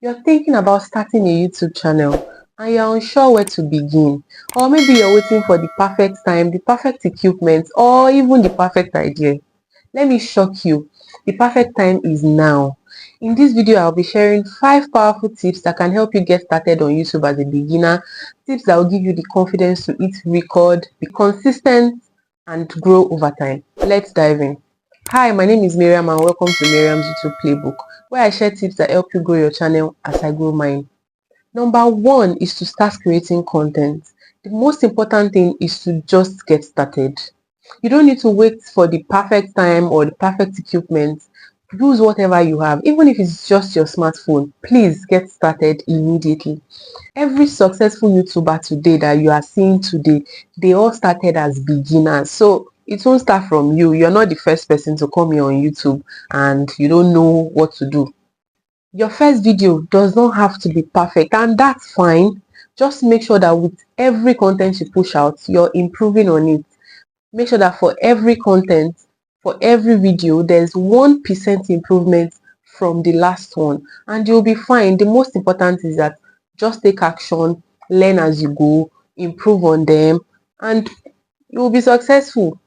You're thinking about starting a YouTube channel and you're unsure where to begin, or maybe you're waiting for the perfect time, the perfect equipment, or even the perfect idea. Let me shock you. The perfect time is now. In this video, I'll be sharing 5 powerful tips that can help you get started on YouTube as a beginner. Tips that will give you the confidence to hit record, be consistent, and grow over time. Let's dive in. Hi, my name is Miriam and welcome to Miriam's YouTube Playbook, where I share tips that help you grow your channel as I grow mine. Number 1 is to start creating content. The most important thing is to just get started. You don't need to wait for the perfect time or the perfect equipment. Use whatever you have, even if it's just your smartphone. Please get started immediately. Every successful YouTuber today that you are seeing today, they all started as beginners. So it won't start from you. You're not the first person to come here on YouTube and you don't know what to do. Your first video does not have to be perfect, and that's fine. Just make sure that with every content you push out, you're improving on it. Make sure that for every content, for every video, there's 1% improvement from the last one, and you'll be fine. The most important is that just take action, learn as you go, improve on them, and you'll be successful.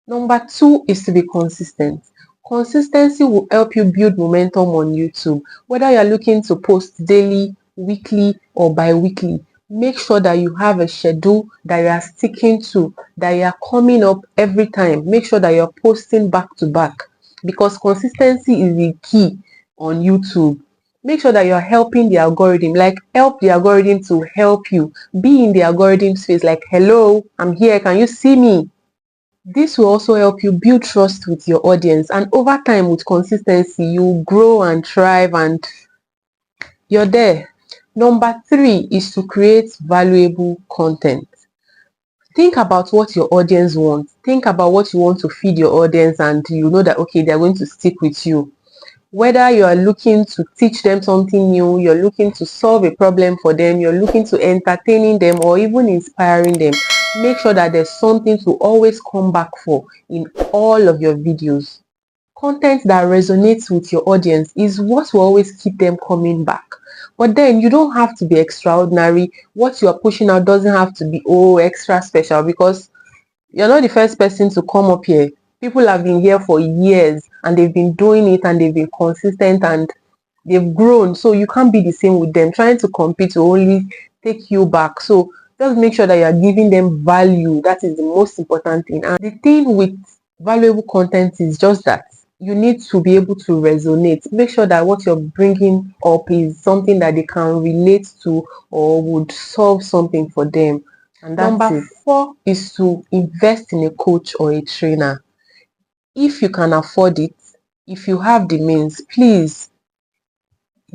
Number 2 is to be consistent. Consistency will help you build momentum on YouTube. Whether you're looking to post daily, weekly, or bi-weekly, make sure that you have a schedule that you are sticking to, that you are coming up every time. Make sure that you're posting back to back, because consistency is the key on YouTube. Make sure that you're helping the algorithm, like help the algorithm to help you. Be in the algorithm space, like, hello, I'm here, can you see me? This will also help you build trust with your audience, and over time, with consistency, you grow and thrive and you're there. Number 3 is to create valuable content. Think about what your audience wants. Think about what you want to feed your audience, and you know that, okay, they're going to stick with you. Whether you are looking to teach them something new, you're looking to solve a problem for them, you're looking to entertaining them, or even inspiring them, make sure that there's something to always come back for in all of your videos. Content that resonates with your audience is what will always keep them coming back. But then you don't have to be extraordinary. What you are pushing out doesn't have to be extra special, because you're not the first person to come up here. People have been here for years and they've been doing it and they've been consistent and they've grown. So you can't be the same with them. Trying to compete will only take you back. So just make sure that you are giving them value. That is the most important thing. And the thing with valuable content is just that you need to be able to resonate. Make sure that what you're bringing up is something that they can relate to or would solve something for them. And number 4 is to invest in a coach or a trainer. If you can afford it, if you have the means, please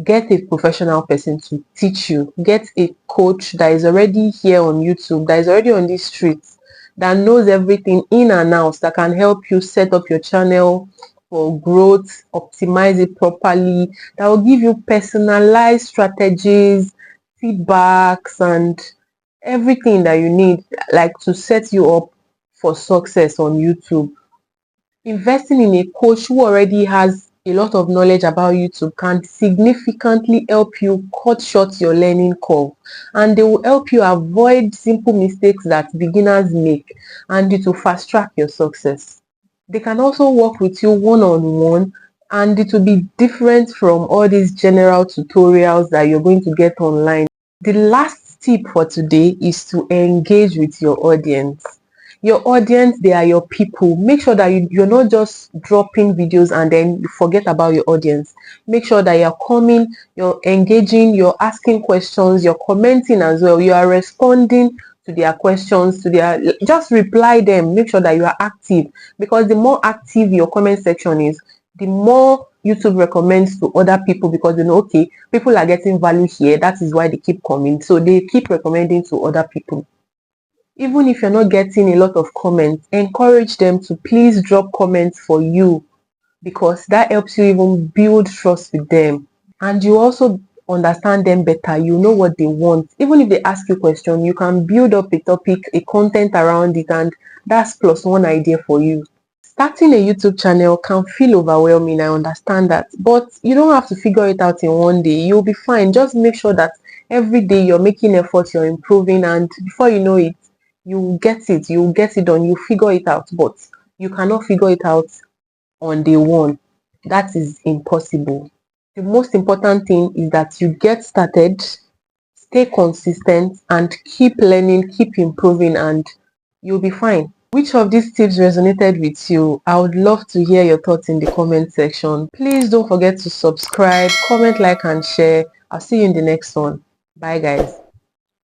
get a professional person to teach you. Get a coach that is already here on YouTube, that is already on these streets, that knows everything in and out, that can help you set up your channel for growth, optimize it properly, that will give you personalized strategies, feedbacks, and everything that you need, like to set you up for success on YouTube. Investing in a coach who already has a lot of knowledge about YouTube can significantly help you cut short your learning curve, and they will help you avoid simple mistakes that beginners make, and it will fast track your success. They can also work with you one-on-one, and it will be different from all these general tutorials that you're going to get online. The last tip for today is to engage with your audience. Your audience, they are your people. Make sure that you're not just dropping videos and then you forget about your audience. Make sure that you're coming, you're engaging, you're asking questions, you're commenting as well, you are responding to their questions, just reply them. Make sure that you are active, because the more active your comment section is, the more YouTube recommends to other people, because they know, okay, people are getting value here, that is why they keep coming, so they keep recommending to other people. Even if you're not getting a lot of comments, encourage them to please drop comments for you, because that helps you even build trust with them, and you also understand them better. You know what they want. Even if they ask you a question, you can build up a topic, a content around it, and that's +1 idea for you. Starting a YouTube channel can feel overwhelming, I understand that, but you don't have to figure it out in one day. You'll be fine. Just make sure that every day you're making efforts, you're improving, and before you know it, you get it done, you figure it out. But you cannot figure it out on day one. That is impossible. The most important thing is that you get started, stay consistent, and keep learning, keep improving, and you'll be fine. Which of these tips resonated with you? I would love to hear your thoughts in the comment section. Please don't forget to subscribe, comment, like, and share. I'll see you in the next one. Bye, guys.